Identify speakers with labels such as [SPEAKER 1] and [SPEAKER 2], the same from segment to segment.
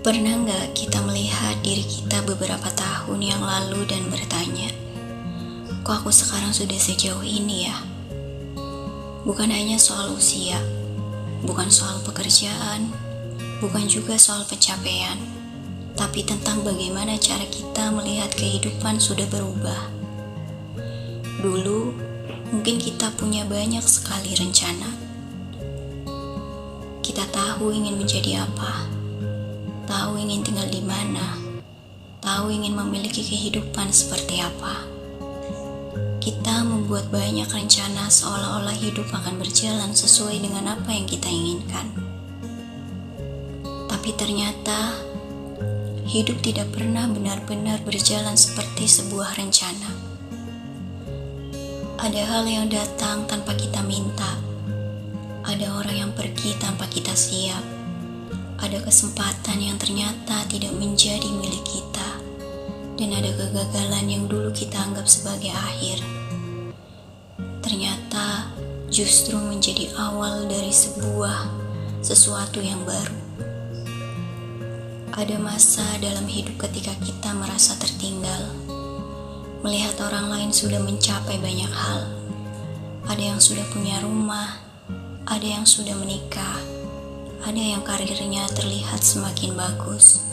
[SPEAKER 1] Pernah nggak kita melihat diri kita beberapa tahun yang lalu dan bertanya, kok aku sekarang sudah sejauh ini ya? Bukan hanya soal usia, bukan soal pekerjaan, bukan juga soal pencapaian, tapi tentang bagaimana cara kita melihat kehidupan sudah berubah. Dulu, mungkin kita punya banyak sekali rencana. Kita tahu ingin menjadi apa, tahu ingin tinggal di mana, tahu ingin memiliki kehidupan seperti apa. Kita membuat banyak rencana seolah-olah hidup akan berjalan sesuai dengan apa yang kita inginkan. Tapi ternyata, hidup tidak pernah benar-benar berjalan seperti sebuah rencana. Ada hal yang datang tanpa kita minta. Ada orang yang pergi tanpa kita siap. Ada kesempatan yang ternyata tidak menjadi milik kita. Dan ada kegagalan yang dulu kita anggap sebagai akhir. Ternyata justru menjadi awal dari sesuatu yang baru. Ada masa dalam hidup ketika kita merasa tertinggal. Melihat orang lain sudah mencapai banyak hal. Ada yang sudah punya rumah, ada yang sudah menikah, ada yang karirnya terlihat semakin bagus,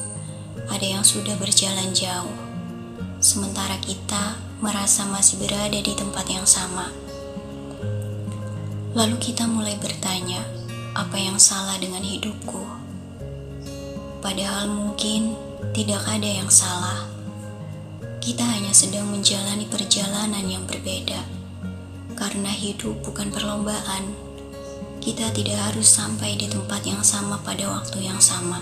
[SPEAKER 1] ada yang sudah berjalan jauh, sementara kita merasa masih berada di tempat yang sama. Lalu kita mulai bertanya, apa yang salah dengan hidupku? Padahal mungkin tidak ada yang salah. Kita hanya sedang menjalani perjalanan yang berbeda. Karena hidup bukan perlombaan, kita tidak harus sampai di tempat yang sama pada waktu yang sama.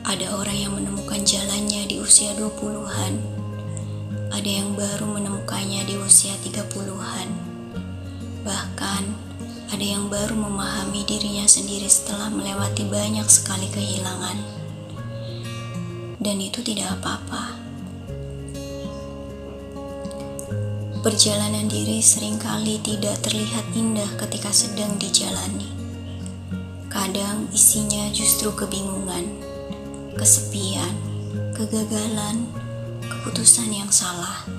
[SPEAKER 1] Ada orang yang menemukan jalannya di usia 20-an. Ada yang baru menemukannya di usia 30-an. Bahkan, ada yang baru memahami dirinya sendiri setelah melewati banyak sekali kehilangan. Dan itu tidak apa-apa. Perjalanan diri seringkali tidak terlihat indah ketika sedang dijalani. Kadang isinya justru kebingungan, kesepian, kegagalan, keputusan yang salah,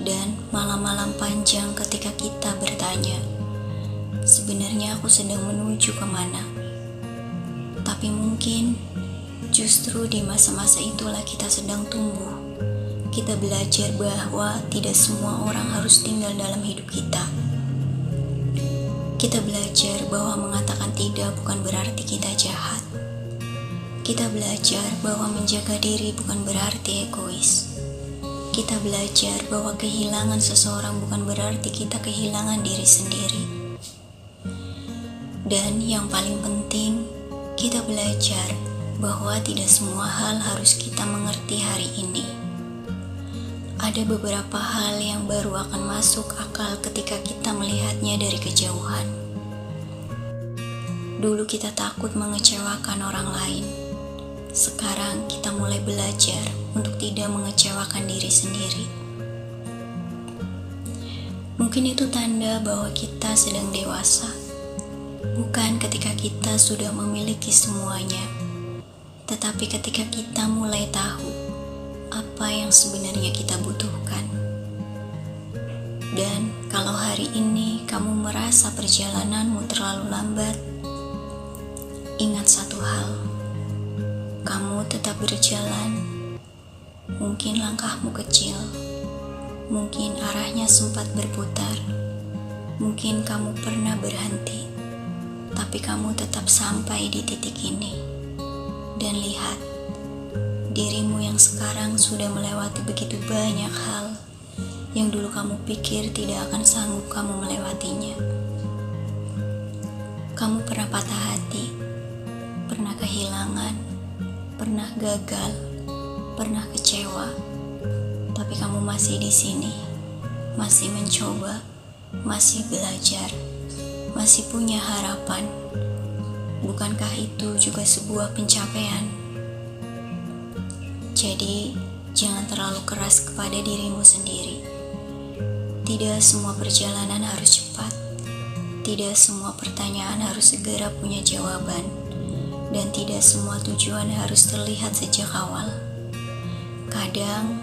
[SPEAKER 1] dan malam-malam panjang ketika kita bertanya, sebenarnya aku sedang menuju kemana? Tapi mungkin justru di masa-masa itulah kita sedang tumbuh. Kita belajar bahwa tidak semua orang harus tinggal dalam hidup kita. Kita belajar bahwa mengatakan tidak bukan berarti kita jahat. Kita belajar bahwa menjaga diri bukan berarti egois. Kita belajar bahwa kehilangan seseorang bukan berarti kita kehilangan diri sendiri. Dan yang paling penting, kita belajar bahwa tidak semua hal harus kita mengerti hari ini. Ada beberapa hal yang baru akan masuk akal ketika kita melihatnya dari kejauhan. Dulu kita takut mengecewakan orang lain. Sekarang kita mulai belajar untuk tidak mengecewakan diri sendiri. Mungkin itu tanda bahwa kita sedang dewasa. Bukan ketika kita sudah memiliki semuanya, tetapi ketika kita mulai tahu apa yang sebenarnya kita butuhkan. Dan kalau hari ini kamu merasa perjalananmu terlalu lambat, ingat satu hal, kamu tetap berjalan. Mungkin langkahmu kecil, mungkin arahnya sempat berputar, mungkin kamu pernah berhenti, tapi kamu tetap sampai di titik ini. Dan lihat, dirimu yang sekarang sudah melewati begitu banyak hal yang dulu kamu pikir tidak akan sanggup kamu melewatinya. Kamu pernah patah hati, pernah kehilangan, pernah gagal, pernah kecewa, tapi kamu masih di sini, masih mencoba, masih belajar, masih punya harapan. Bukankah itu juga sebuah pencapaian? Jadi, jangan terlalu keras kepada dirimu sendiri. Tidak semua perjalanan harus cepat. Tidak semua pertanyaan harus segera punya jawaban. dan tidak semua tujuan harus terlihat sejak awal. Kadang,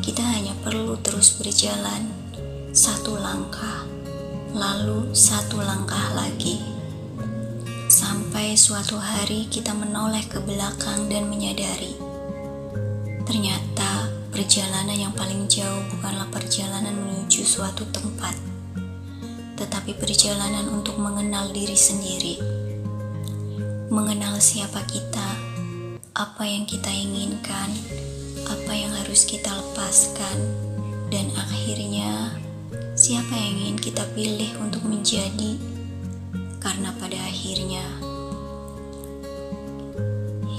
[SPEAKER 1] kita hanya perlu terus berjalan satu langkah, lalu satu langkah lagi. Sampai suatu hari kita menoleh ke belakang dan menyadari, ternyata perjalanan yang paling jauh bukanlah perjalanan menuju suatu tempat, tetapi perjalanan untuk mengenal diri sendiri. Mengenal siapa kita, apa yang kita inginkan, apa yang harus kita lepaskan, dan akhirnya siapa yang ingin kita pilih untuk menjadi. Karena pada akhirnya,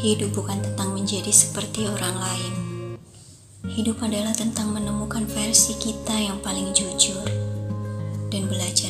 [SPEAKER 1] hidup bukan tentang menjadi seperti orang lain. Hidup adalah tentang menemukan versi kita yang paling jujur dan belajar